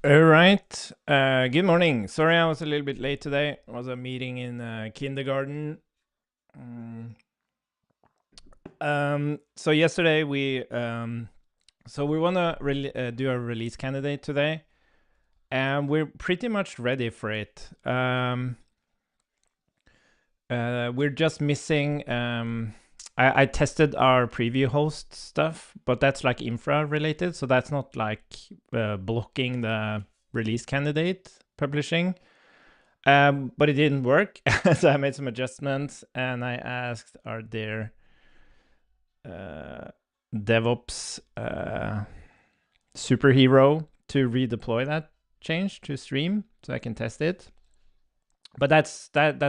All right. Good morning. Sorry I was a little bit late today. It was a meeting in kindergarten. So yesterday we want to do a release candidate today, and we're pretty much ready for it. We're just missing. I tested our preview host stuff, but that's like infra related, so that's not like blocking the release candidate publishing. But it didn't work, so I made some adjustments, and I asked our dear DevOps superhero to redeploy that change to stream so I can test it. But that's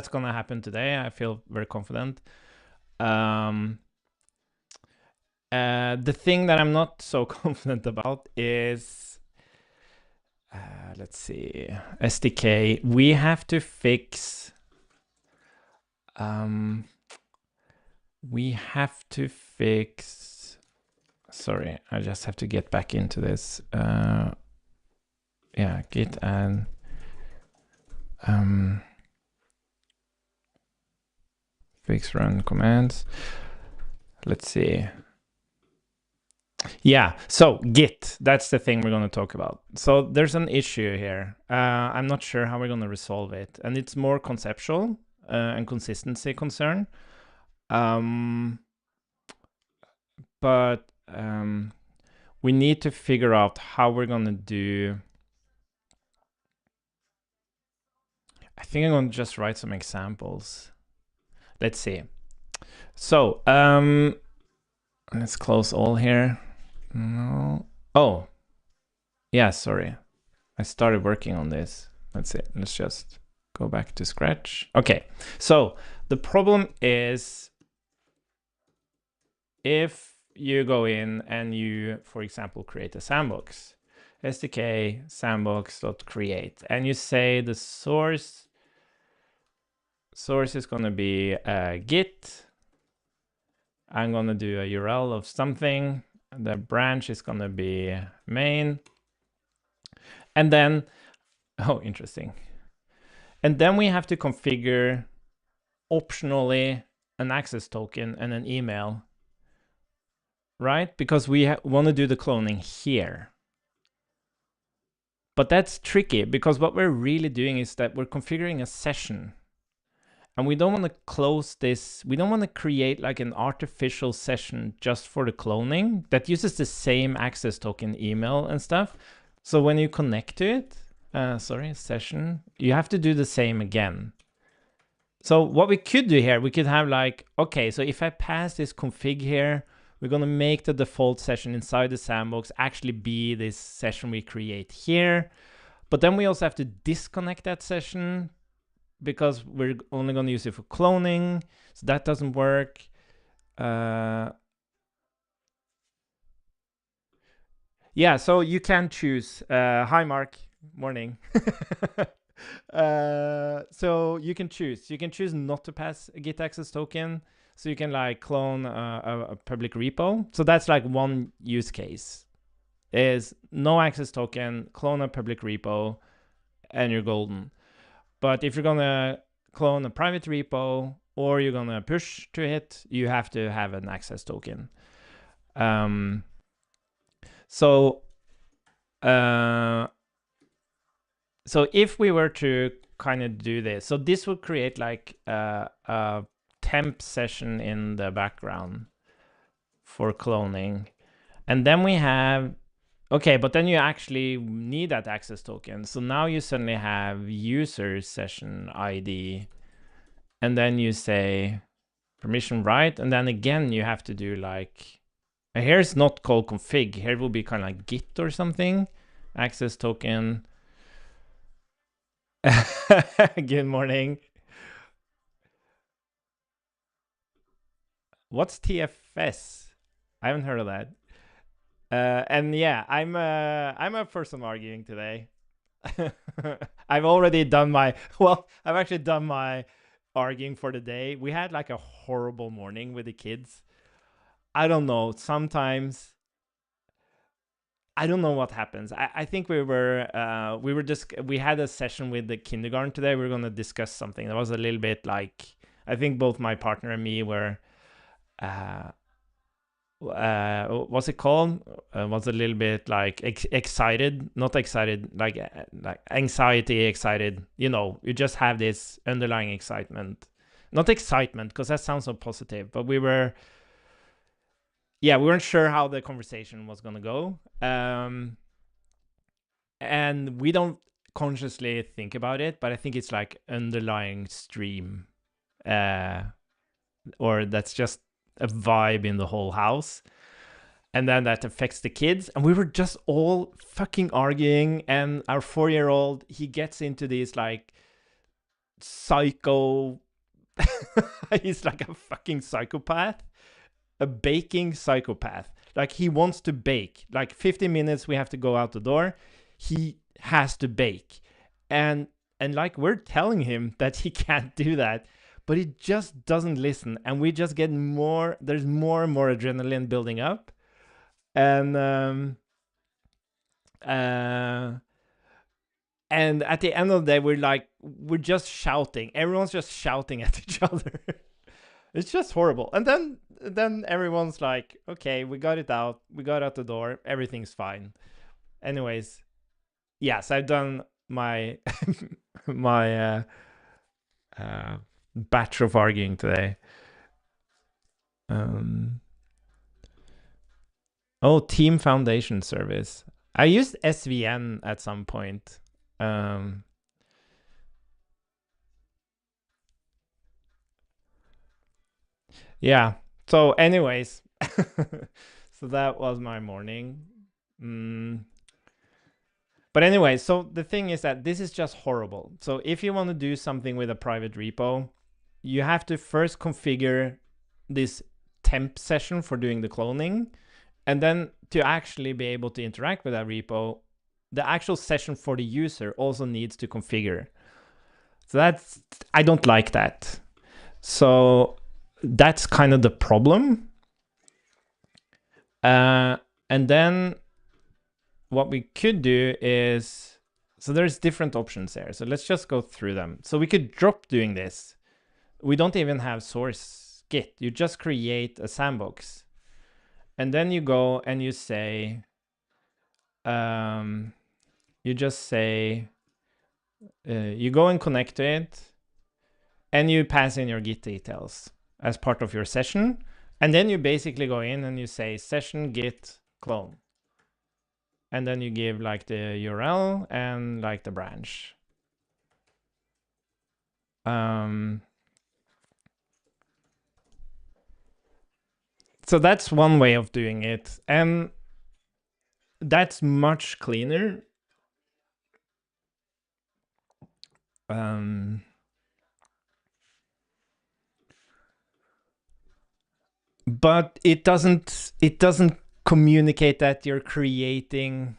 gonna happen today. I feel very confident. The thing that I'm not so confident about is, let's see, SDK. We have to fix. Sorry, I just have to get back into this. Yeah, git and fix run commands. Let's see. Yeah, so Git, that's the thing we're going to talk about. So there's an issue here. I'm not sure how we're going to resolve it, and it's more conceptual and consistency concern. But we need to figure out how we're going to do. I think I'm going to just write some examples. Let's see. So let's close all here. No. Oh, yeah, sorry. I started working on this. Let's see. Let's just go back to scratch. Okay, so the problem is if you go in and you, for example, create a sandbox, SDK sandbox.create, and you say the source is going to be Git. I'm going to do a URL of something. The branch is going to be main. And then, oh, interesting. And then we have to configure optionally an access token and an email, right? Because we want to do the cloning here. But that's tricky because what we're really doing is that we're configuring a session. And we don't want to close this. We don't want to create like an artificial session just for the cloning that uses the same access token, email and stuff. So when you connect to it, session, you have to do the same again. So what we could do here, we could have like, okay, so if I pass this config here, we're going to make the default session inside the sandbox actually be this session we create here. But then we also have to disconnect that session because we're only going to use it for cloning. So that doesn't work. Yeah, so you can choose. Hi, Mark. Morning. So you can choose. You can choose not to pass a Git access token. So you can like clone a public repo. So that's like one use case. Is no access token, clone a public repo, and you're golden. But if you're gonna clone a private repo or you're gonna push to it, you have to have an access token. So if we were to kind of do this, so this would create like a temp session in the background for cloning. And then we have, okay, but then you actually need that access token. So now you suddenly have user session ID. And then you say permission right. And then again, you have to do like, here's not called config. Here will be kind of like Git or something. Access token. Good morning. What's TFS? I haven't heard of that. And yeah, I'm up for some arguing today. I've already done my, well, I've actually done my arguing for the day. We had like a horrible morning with the kids. I don't know, sometimes I don't know what happens. I think we had a session with the kindergarten today. We were going to discuss something that was a little bit like, I think both my partner and me were, what's it called? Was a little bit like excited, not excited, like anxiety, excited. You just have this underlying excitement. Not excitement, because that sounds so positive, but we weren't sure how the conversation was going to go. And we don't consciously think about it, but I think it's like underlying stream, or that's just a vibe in the whole house. And then that affects the kids. And we were just all fucking arguing. And our 4-year-old, he gets into these like psycho, he's like a fucking psychopath, a baking psychopath. Like he wants to bake. Like 50 minutes, we have to go out the door. He has to bake. And like we're telling him that he can't do that, but he just doesn't listen. And we just get there's more and more adrenaline building up. And at the end of the day, we're just shouting. Everyone's just shouting at each other. It's just horrible. And then everyone's like, okay, we got it out. We got out the door. Everything's fine. Anyways, yes, I've done my my batch of arguing today. Oh, Team Foundation Service. I used SVN at some point. Yeah. So anyways, so that was my morning. But anyway, so the thing is that this is just horrible. So if you want to do something with a private repo, you have to first configure this temp session for doing the cloning. And then to actually be able to interact with that repo, the actual session for the user also needs to configure. So I don't like that. So that's kind of the problem. And then what we could do is, so there's different options there. So let's just go through them. So we could drop doing this. We don't even have source Git. You just create a sandbox. And then you go and you say, you just say, you go and connect to it, and you pass in your Git details as part of your session. And then you basically go in and you say session git clone. And then you give like the URL and like the branch. So that's one way of doing it. And that's much cleaner. But it doesn't communicate that you're creating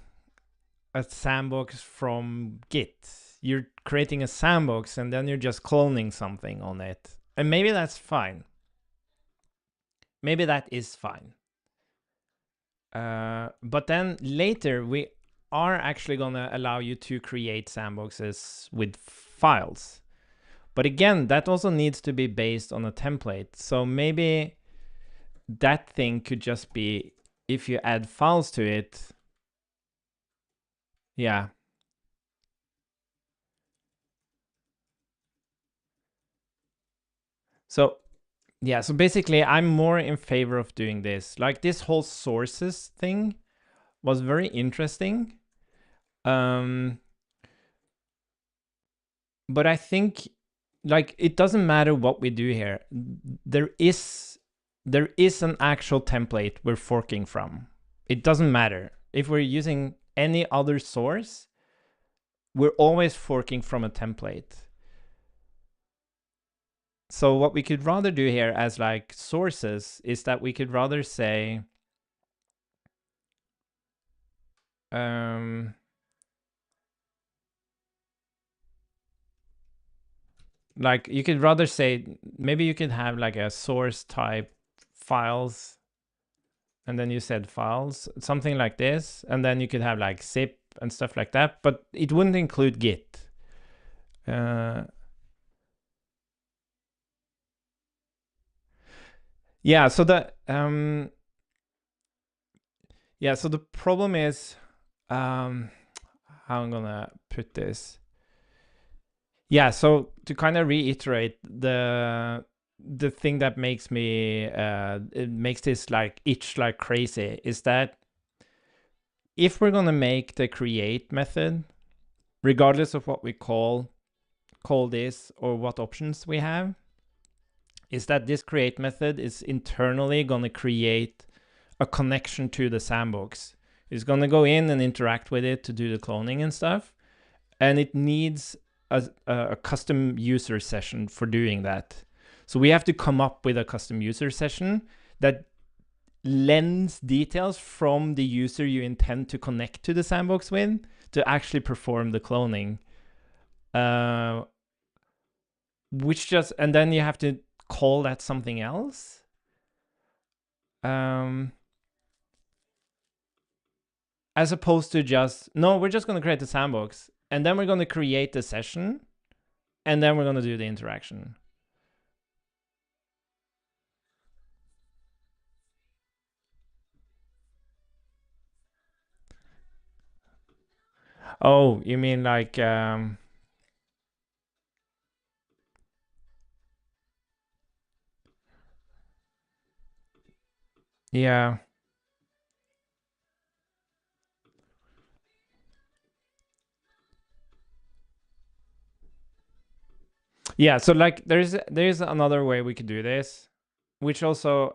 a sandbox from Git. You're creating a sandbox and then you're just cloning something on it. And maybe that's fine. Maybe that is fine. But then later we are actually gonna allow you to create sandboxes with files. But again, that also needs to be based on a template. So maybe that thing could just be, if you add files to it, yeah. So yeah, so basically I'm more in favor of doing this. Like this whole sources thing was very interesting. But I think like it doesn't matter what we do here. There is an actual template we're forking from. It doesn't matter. If we're using any other source, we're always forking from a template. So what we could rather do here as like sources is that we could rather say, like you could rather say, maybe you could have like a source type files. and then you said files, something like this, and then you could have like zip and stuff like that, but it wouldn't include Git. Yeah, so the so the problem is how I'm gonna put this. Yeah, so to kind of reiterate, the thing that makes me it makes this like itch like crazy is that if we're gonna make the create method, regardless of what we call this or what options we have, is that this create method is internally gonna create a connection to the sandbox. It's gonna go in and interact with it to do the cloning and stuff, and it needs a custom user session for doing that. So we have to come up with a custom user session that lends details from the user you intend to connect to the sandbox with to actually perform the cloning. And then you have to call that something else. As opposed to just, no, we're just going to create the sandbox, and then we're going to create the session, and then we're going to do the interaction. Oh, you mean like yeah. Yeah, so like there's another way we could do this, which also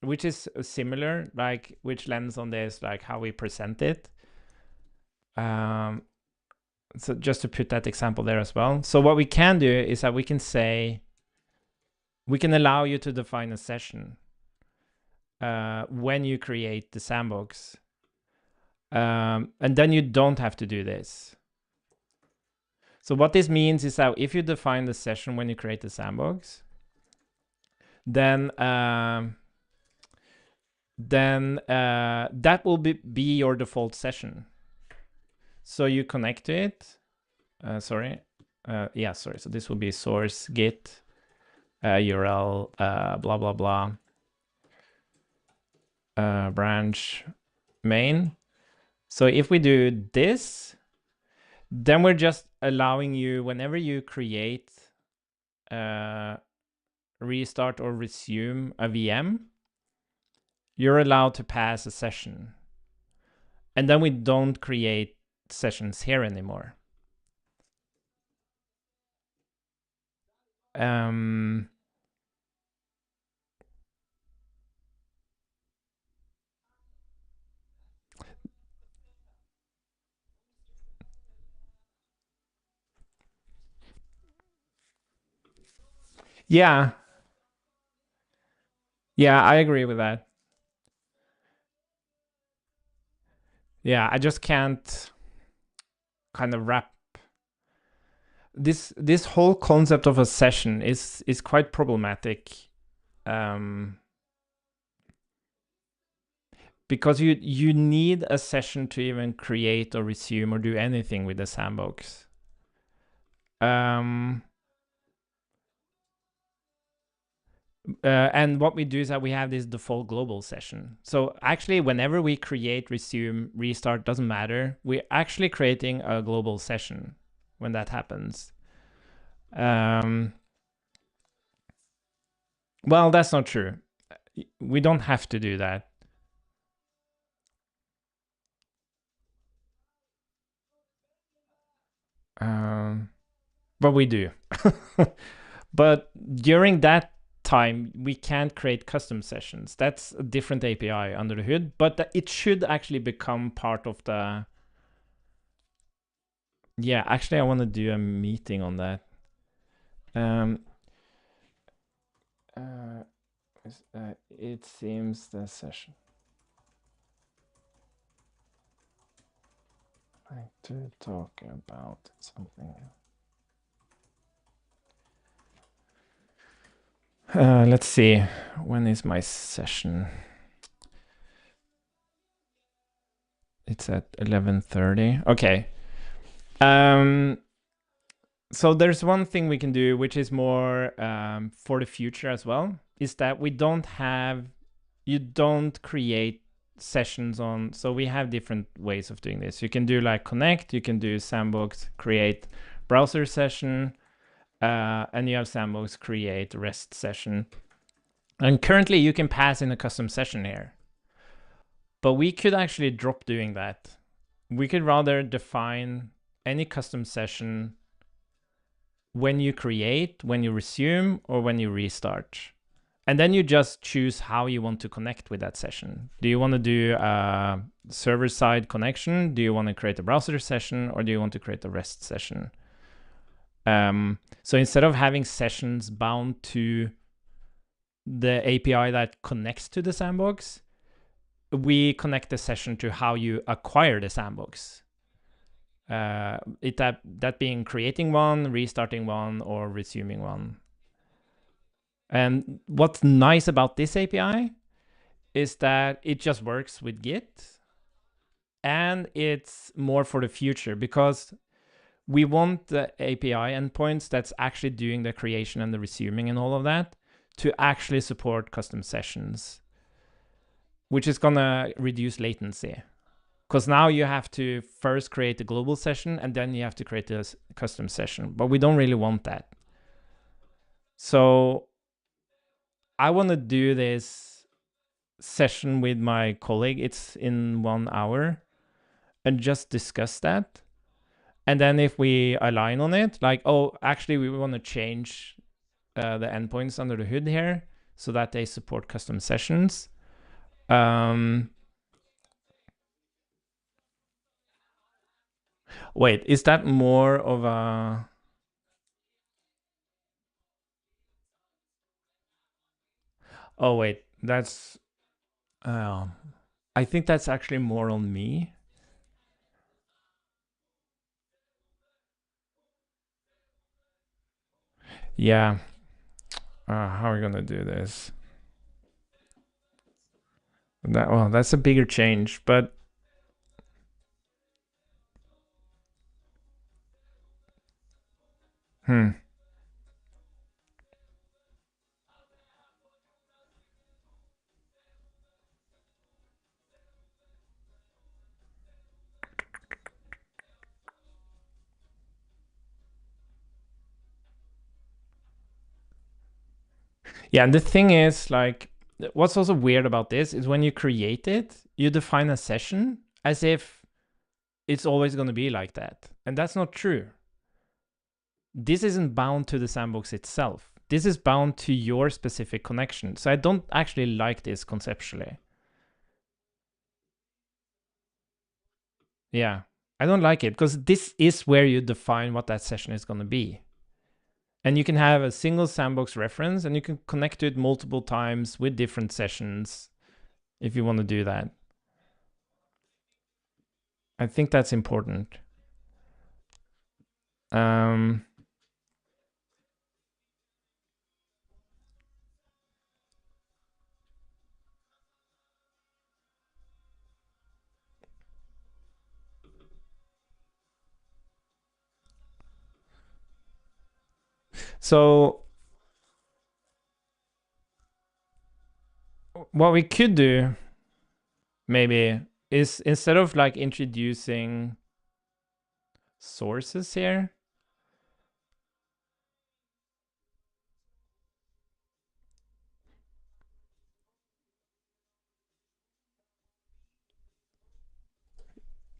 which is similar, like which lends on this, like how we present it. So just to put that example there as well. So what we can do is that we can say, we can allow you to define a session when you create the sandbox. And then you don't have to do this. So what this means is that if you define the session when you create the sandbox, then that will be your default session. So you connect to it. Sorry. So this will be source git URL blah blah blah branch main. So if we do this, then we're just allowing you, whenever you create, restart or resume a VM, you're allowed to pass a session. And then we don't create sessions here anymore. Yeah. Yeah, I agree with that. Yeah, I just can't kind of wrap this whole concept of a session is quite problematic, because you need a session to even create or resume or do anything with the sandbox. And what we do is that we have this default global session. So actually, whenever we create, resume, restart, doesn't matter. We're actually creating a global session when that happens. Well, that's not true. We don't have to do that. But we do. But during that time, we can't create custom sessions. That's a different API under the hood, but it should actually become part of the... Yeah, actually, I want to do a meeting on that. It seems the session. I to talk about something. Let's see. When is my session? It's at 11:30. Okay. So there's one thing we can do, which is more for the future as well, is that you don't create sessions on, so we have different ways of doing this. You can do like connect, you can do sandbox, create browser session, and you have sandbox, create REST session. And currently you can pass in a custom session here. But we could actually drop doing that. We could rather define any custom session when you create, when you resume, or when you restart. And then you just choose how you want to connect with that session. Do you want to do a server-side connection? Do you want to create a browser session? Or do you want to create a REST session? So instead of having sessions bound to the API that connects to the sandbox, we connect the session to how you acquire the sandbox. That being creating one, restarting one, or resuming one. And what's nice about this API is that it just works with Git, and it's more for the future, because we want the API endpoints that's actually doing the creation and the resuming and all of that to actually support custom sessions, which is gonna reduce latency. Because now you have to first create a global session and then you have to create a custom session, but we don't really want that. So I want to do this session with my colleague. It's in 1 hour, and just discuss that. And then if we align on it, like, oh, actually we want to change the endpoints under the hood here so that they support custom sessions. Wait, is that more of a... Oh, wait, that's... I think that's actually more on me. Yeah. How are we gonna do this? Well, that's a bigger change, but... Yeah, and the thing is, like, what's also weird about this is when you create it, you define a session as if it's always going to be like that. And that's not true. This isn't bound to the sandbox itself. This is bound to your specific connection. So I don't actually like this conceptually. Yeah, I don't like it because this is where you define what that session is going to be. And you can have a single sandbox reference and you can connect to it multiple times with different sessions if you want to do that. I think that's important. So what we could do maybe is, instead of like introducing sources here,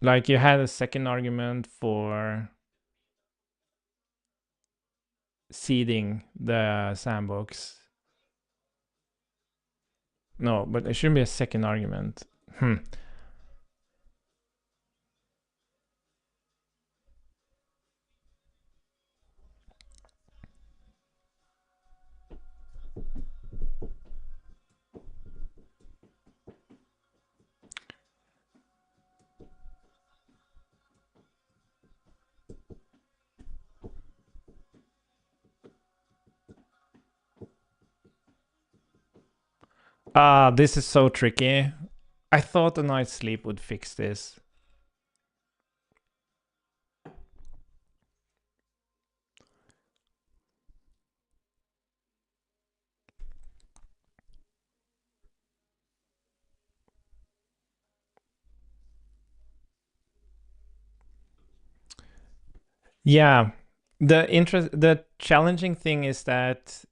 like you had a second argument for seeding the sandbox. No, but it shouldn't be a second argument. This is so tricky. I thought a night's sleep would fix this. Yeah, the challenging thing is that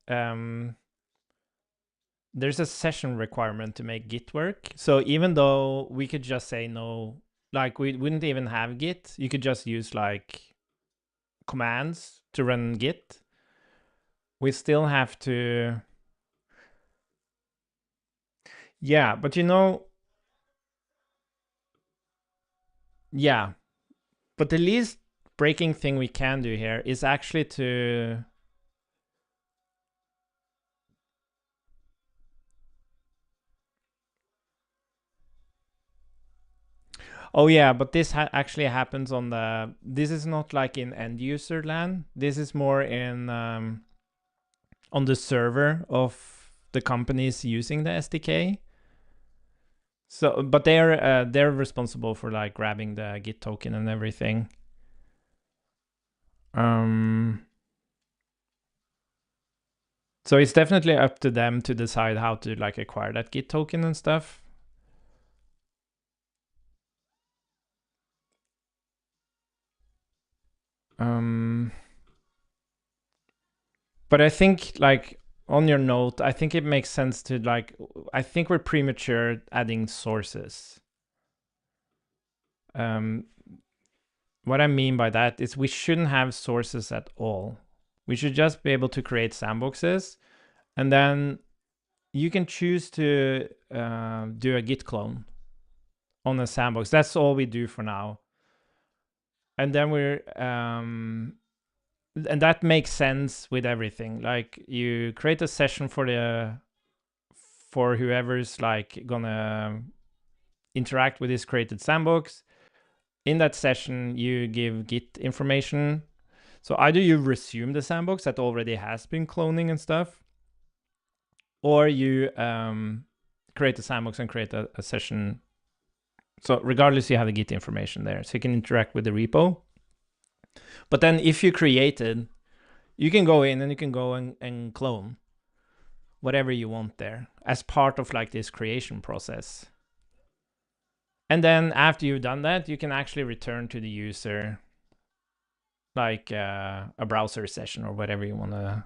there's a session requirement to make Git work. So even though we could just say no, like we wouldn't even have Git, you could just use like commands to run Git. We still have to. Yeah, but yeah, but the least breaking thing we can do here is actually to. Oh yeah, but this actually happens on the. This is not like in end user land. This is more in on the server of the companies using the SDK. So, but they're responsible for like grabbing the Git token and everything. So it's definitely up to them to decide how to like acquire that Git token and stuff. But I think like on your note, I think it makes sense to like, I think we're premature adding sources. What I mean by that is we shouldn't have sources at all. We should just be able to create sandboxes, and then you can choose to do a Git clone on a sandbox. That's all we do for now. And then and that makes sense with everything. Like you create a session for whoever's like gonna interact with this created sandbox. In that session, you give Git information. So either you resume the sandbox that already has been cloning and stuff, or you create a sandbox and create a session. So regardless, you have the Git information there, so you can interact with the repo. But then if you created, you can go in and you can go and clone whatever you want there as part of like this creation process. And then after you've done that, you can actually return to the user like a browser session or whatever you want to.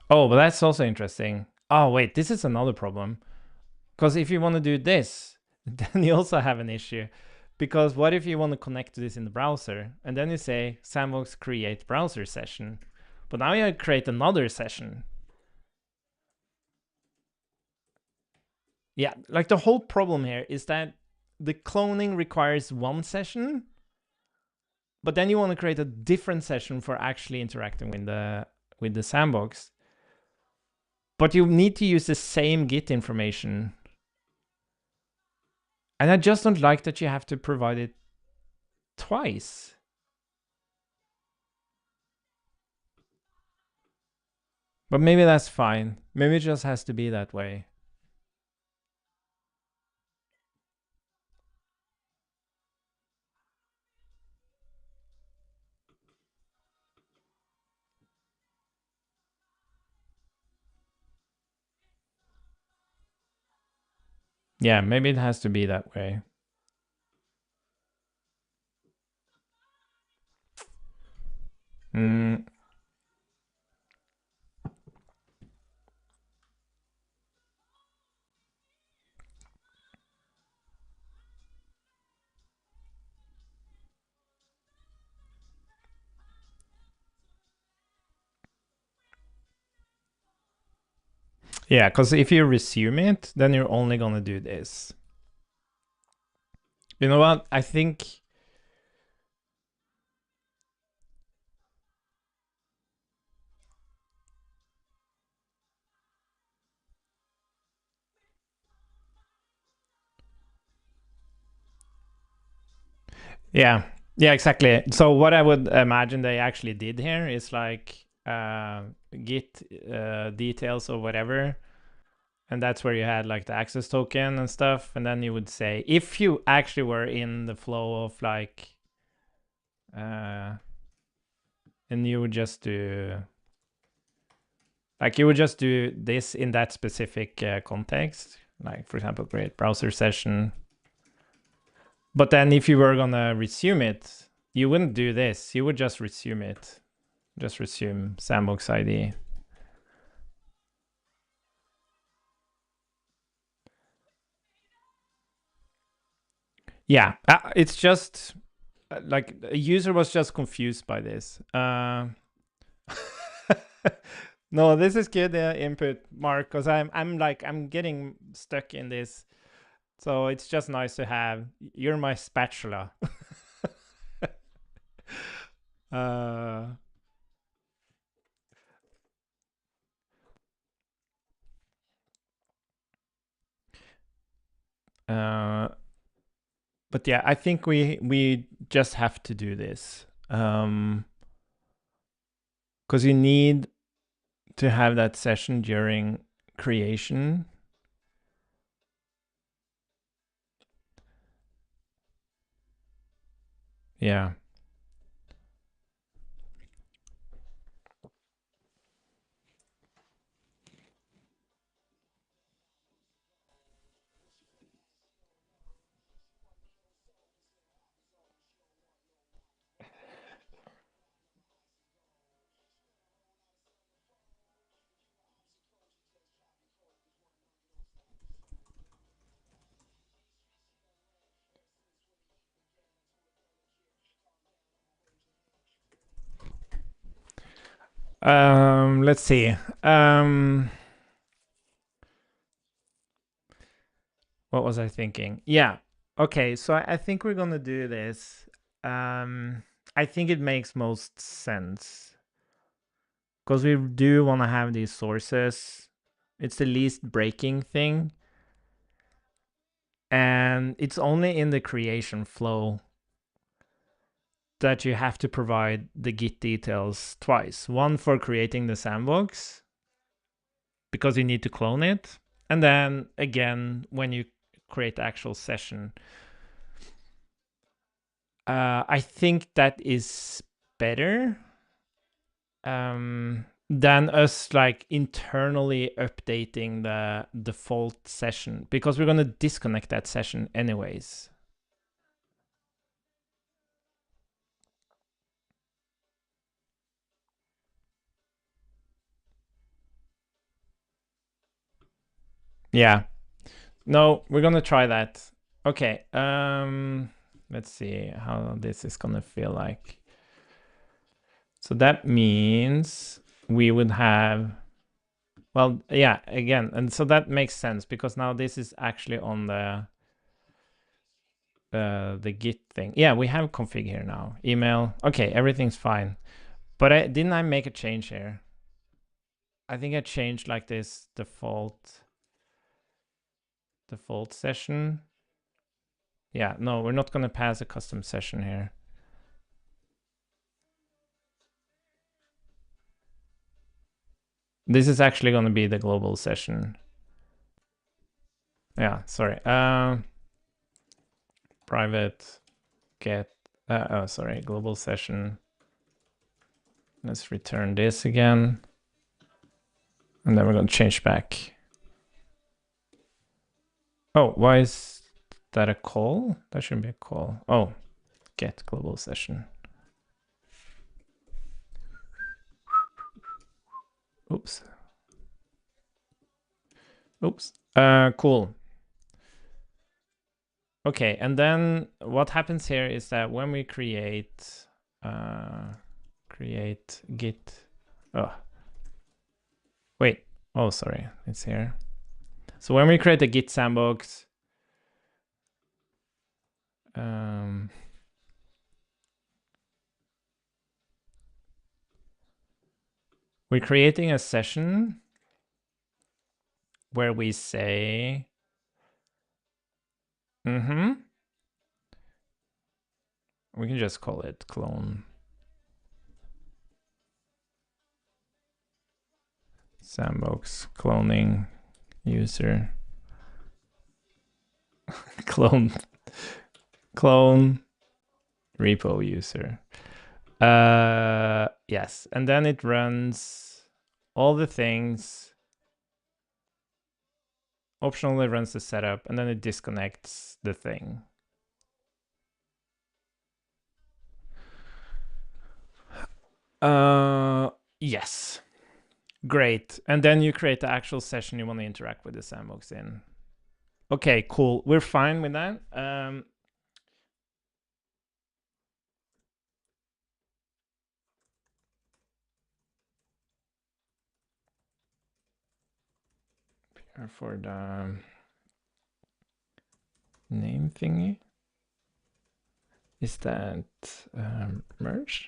Oh, but that's also interesting. Oh, wait, this is another problem. Because if you want to do this, then you also have an issue. Because what if you want to connect to this in the browser and then you say sandbox create browser session, but now you create another session. Yeah, like the whole problem here is that the cloning requires one session, but then you want to create a different session for actually interacting with the sandbox. But you need to use the same Git information. And I just don't like that you have to provide it twice. But maybe that's fine. Maybe it just has to be that way. Yeah, maybe it has to be that way. Yeah, because if you resume it, then you're only going to do this. You know what? I think. Yeah, yeah, exactly. So what I would imagine they actually did here is like Git details or whatever, and that's where you had like the access token and stuff, and then you would say if you actually were in the flow of like, and you would just do like you would just do this in that specific context, like for example, create browser session. But then if you were gonna resume it, you wouldn't do this. You would just resume it. Just resume sandbox ID. Yeah, it's just like a user was just confused by this. No, this is good input, Mark, because I'm getting stuck in this. So it's just nice to have. You're my spatula. uh, but yeah, I think we just have to do this. Because you need to have that session during creation. Yeah. Let's see. What was I thinking? Yeah. Okay, so I think we're gonna do this. I think it makes most sense because we do want to have these sources. It's the least breaking thing, and it's only in the creation flow that you have to provide the Git details twice. One for creating the sandbox because you need to clone it, and then again when you create the actual session. I think that is better than us like internally updating the default session because we're going to disconnect that session anyways. Yeah. No, we're going to try that. Okay. Let's see how this is going to feel like. So that means we would have, well, yeah, again, and so that makes sense because now this is actually on the Git thing. Yeah, we have config here now. Email. Okay, everything's fine. But didn't I make a change here? I think I changed like this default session. Yeah, no, we're not gonna pass a custom session here. This is actually gonna be the global session. Yeah, sorry. Private get, oh, sorry, global session. Let's return this again. And then we're gonna change back. Oh, why is that a call? That shouldn't be a call. Oh, get global session. Oops. Oops. Cool. Okay, and then what happens here is that when we create git, oh, wait, oh, sorry, it's here. So when we create a git sandbox, we're creating a session where we say, we can just call it clone sandbox cloning user clone repo user. Yes, and then it runs all the things. Optionally runs the setup, and then it disconnects the thing. Yes. Great. And then you create the actual session you want to interact with the sandbox in. Okay, cool. We're fine with that. For the name thingy, is that merged?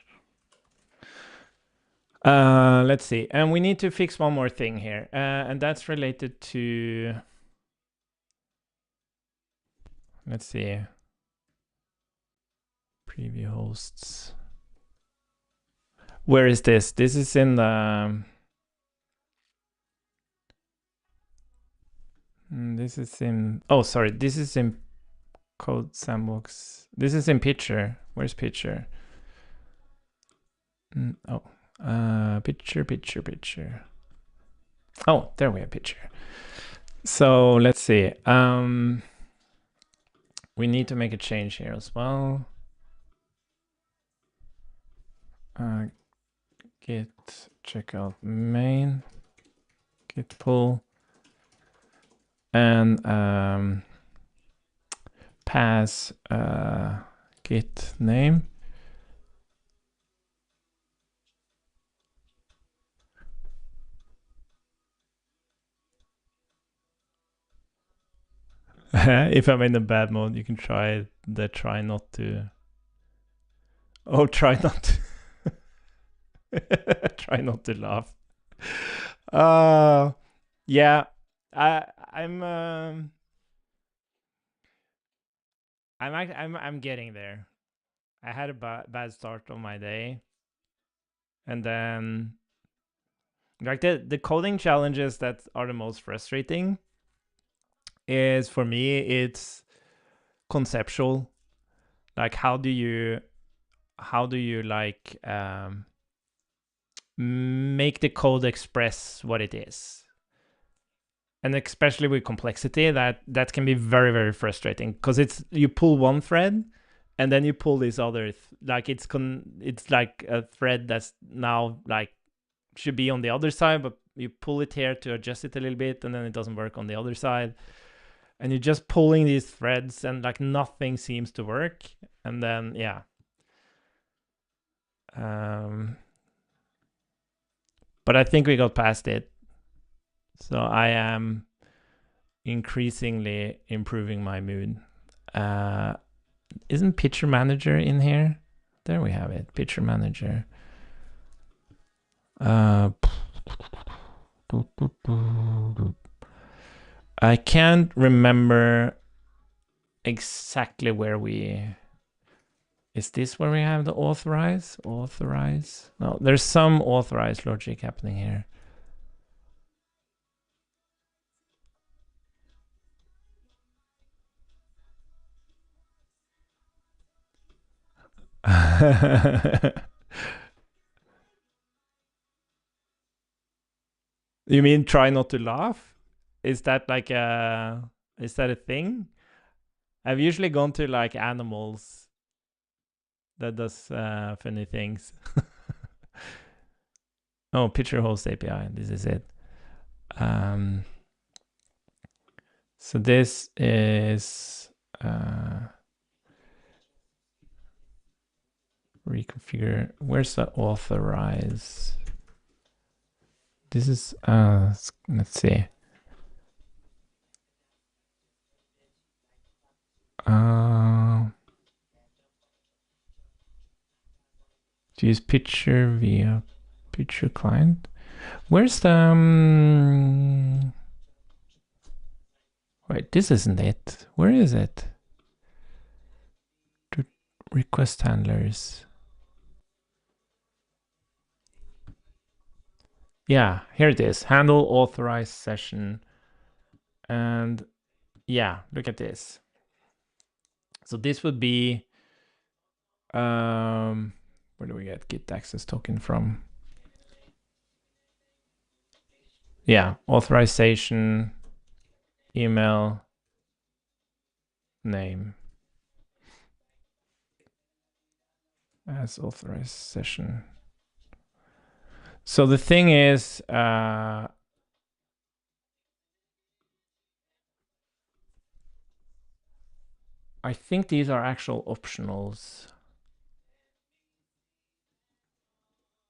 Let's see. And we need to fix one more thing here. And that's related to, let's see, preview hosts. Where is this? This is in the, this is in, oh, sorry. This is in CodeSandbox. This is in picture. Where's picture? Picture. Oh, there we have picture. So let's see. We need to make a change here as well. Git checkout main, git pull, and pass git name. If I'm in the bad mode, you can try the try not to. Oh, try not to. Try not to laugh. Yeah, I'm getting there. I had a bad start on my day, and then like the coding challenges that are the most frustrating is, for me, it's conceptual. Like how do you like make the code express what it is? And especially with complexity, that can be very, very frustrating, because it's, you pull one thread and then you pull this other like it's like a thread that's now like should be on the other side, but you pull it here to adjust it a little bit, and then it doesn't work on the other side, and you're just pulling these threads and like nothing seems to work. And then yeah, but I think we got past it, so I am increasingly improving my mood. Isn't picture manager in here? There we have it, picture manager. I can't remember exactly where we, is this where we have the authorize? No, there's some authorize logic happening here. You mean try not to laugh? Is that like is that a thing? I've usually gone to like animals that does funny things. Oh, picture host API. This is it. So this is reconfigure. Where's the authorize? This is let's see. To use picture via picture client. Where's the wait, this isn't it. Where is it? To request handlers. Yeah, here it is. Handle authorized session. And yeah, look at this. So this would be where do we get git access token from? Yeah, authorization, email, name as authorized session. So the thing is, I think these are actual optionals.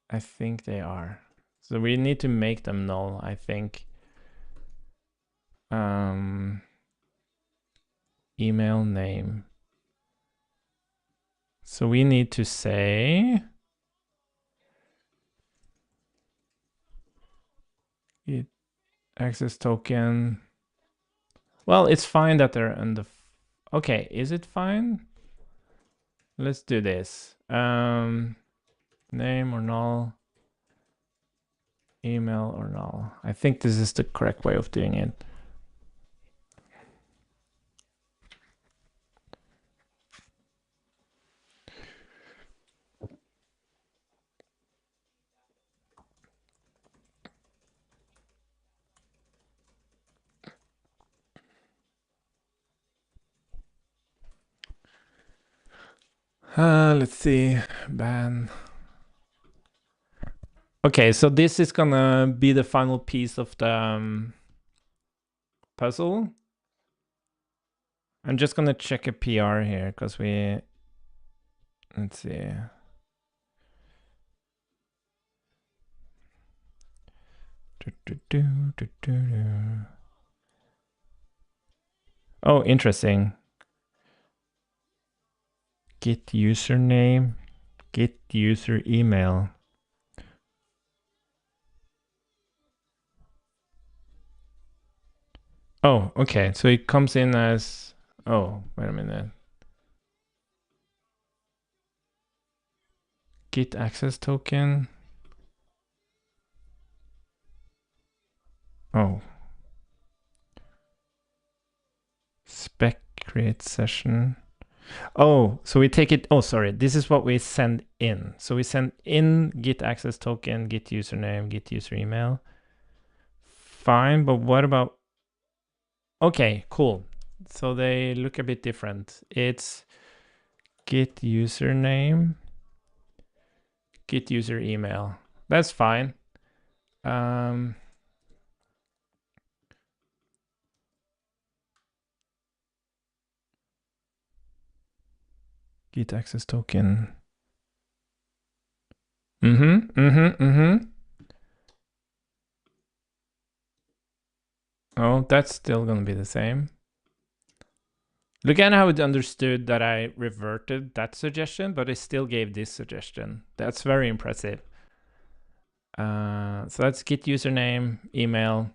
I think they are. So we need to make them null, I think. Email name. So we need to say it access token. Well, it's fine that they're in the. Okay, is it fine? Let's do this. Name or null. Email or null. I think this is the correct way of doing it. Let's see. Ban. Okay, so this is gonna be the final piece of the puzzle. I'm just gonna check a PR here because we. Let's see. Oh, interesting. Get username, get user email. Oh, okay. So it comes in as, oh, wait a minute. Get access token. Oh. Spec create session. Oh, so we take it. Oh, sorry. This is what we send in. So we send in get access token, get username, get user email. Fine, but what about? Okay, cool. So they look a bit different. It's get username, get user email. That's fine. Get access token. Oh, that's still gonna be the same. Look at how it understood that I reverted that suggestion, but it still gave this suggestion. That's very impressive. So that's get username, email.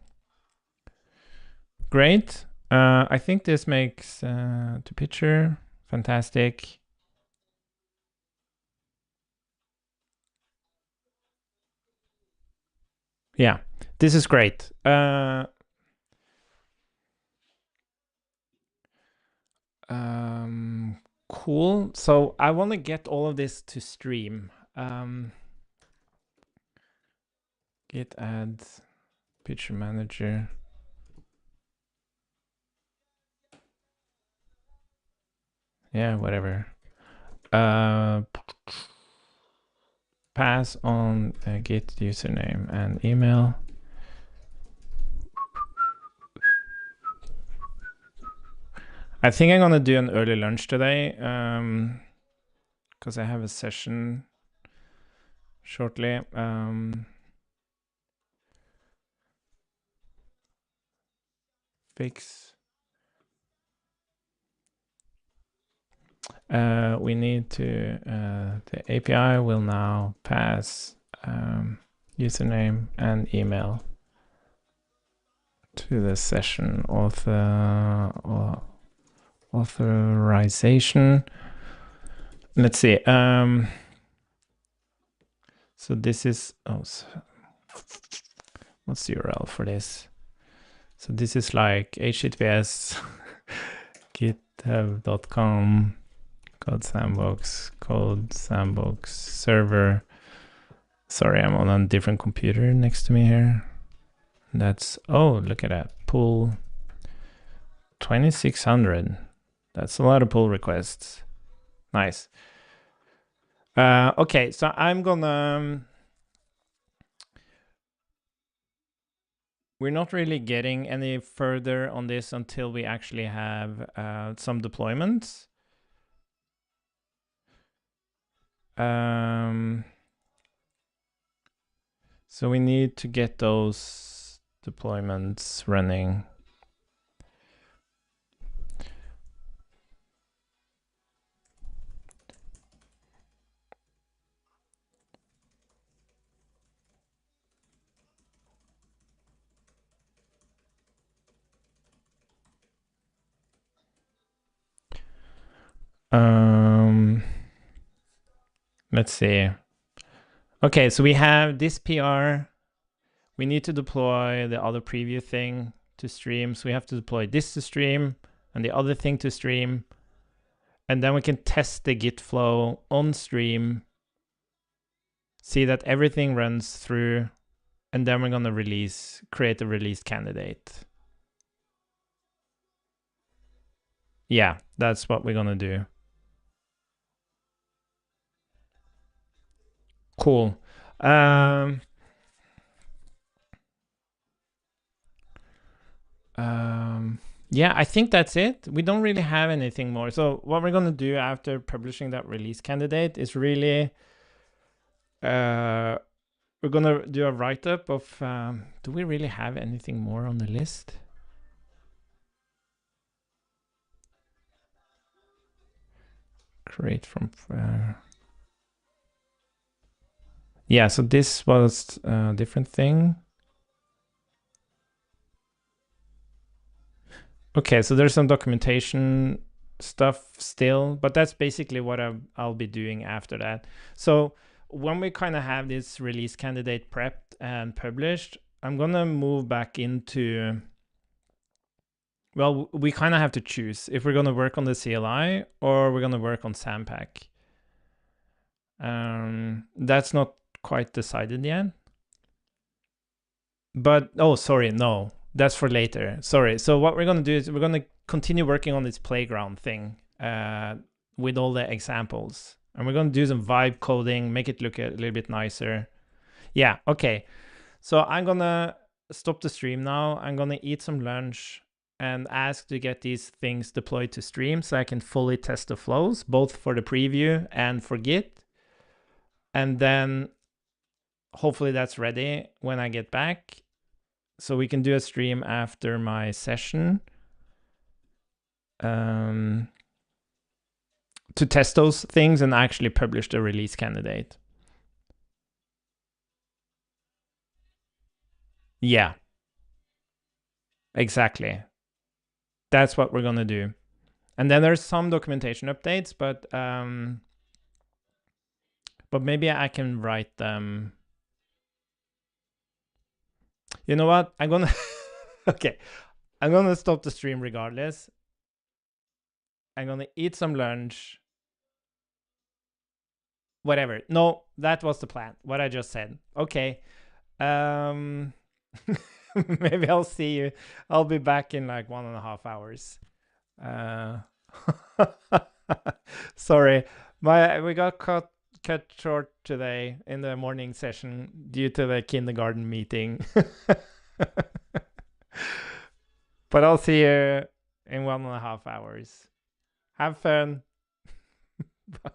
Great. I think this makes to picture. Fantastic. Yeah, this is great. Cool. So I want to get all of this to stream. Git add picture manager. Yeah, whatever. Pass on git username and email. I think I'm gonna do an early lunch today because I have a session shortly. Fix. We need to, the API will now pass username and email to the session authorization. Let's see. So this is, what's the URL for this? So this is like https github.com CodeSandbox server. Sorry, I'm on a different computer next to me here. That's, oh, look at that. Pull 2600. That's a lot of pull requests. Nice. Okay, so I'm gonna we're not really getting any further on this until we actually have some deployments. So we need to get those deployments running. Let's see. Okay, so we have this PR. We need to deploy the other preview thing to stream. So we have to deploy this to stream and the other thing to stream. And then we can test the Git flow on stream, see that everything runs through, and then we're going to create a release candidate. Yeah, that's what we're going to do. Cool. Yeah, I think that's it. We don't really have anything more. So what we're going to do after publishing that release candidate is really, we're going to do a write-up of, do we really have anything more on the list? Create from, yeah, so this was a different thing. Okay, so there's some documentation stuff still, but that's basically what I'll be doing after that. So when we kind of have this release candidate prepped and published, I'm gonna move back into, well, we kind of have to choose if we're gonna work on the CLI or we're gonna work on Sampak. That's not quite decided yet. But, oh, sorry, no. That's for later. Sorry. So what we're going to do is we're going to continue working on this playground thing with all the examples. And we're going to do some vibe coding, make it look a little bit nicer. Yeah, okay. So I'm going to stop the stream now. I'm going to eat some lunch and ask to get these things deployed to stream so I can fully test the flows, both for the preview and for Git. And then hopefully that's ready when I get back. So we can do a stream after my session to test those things and actually publish the release candidate. Yeah, exactly. That's what we're going to do. And then there's some documentation updates, but maybe I can write them. You know what? I'm going to, okay. I'm going to stop the stream regardless. I'm going to eat some lunch. Whatever. No, that was the plan. What I just said. Okay. Maybe I'll see you. I'll be back in like 1.5 hours. Sorry. We got cut short today in the morning session due to the kindergarten meeting. But I'll see you in 1.5 hours. Have fun. Bye.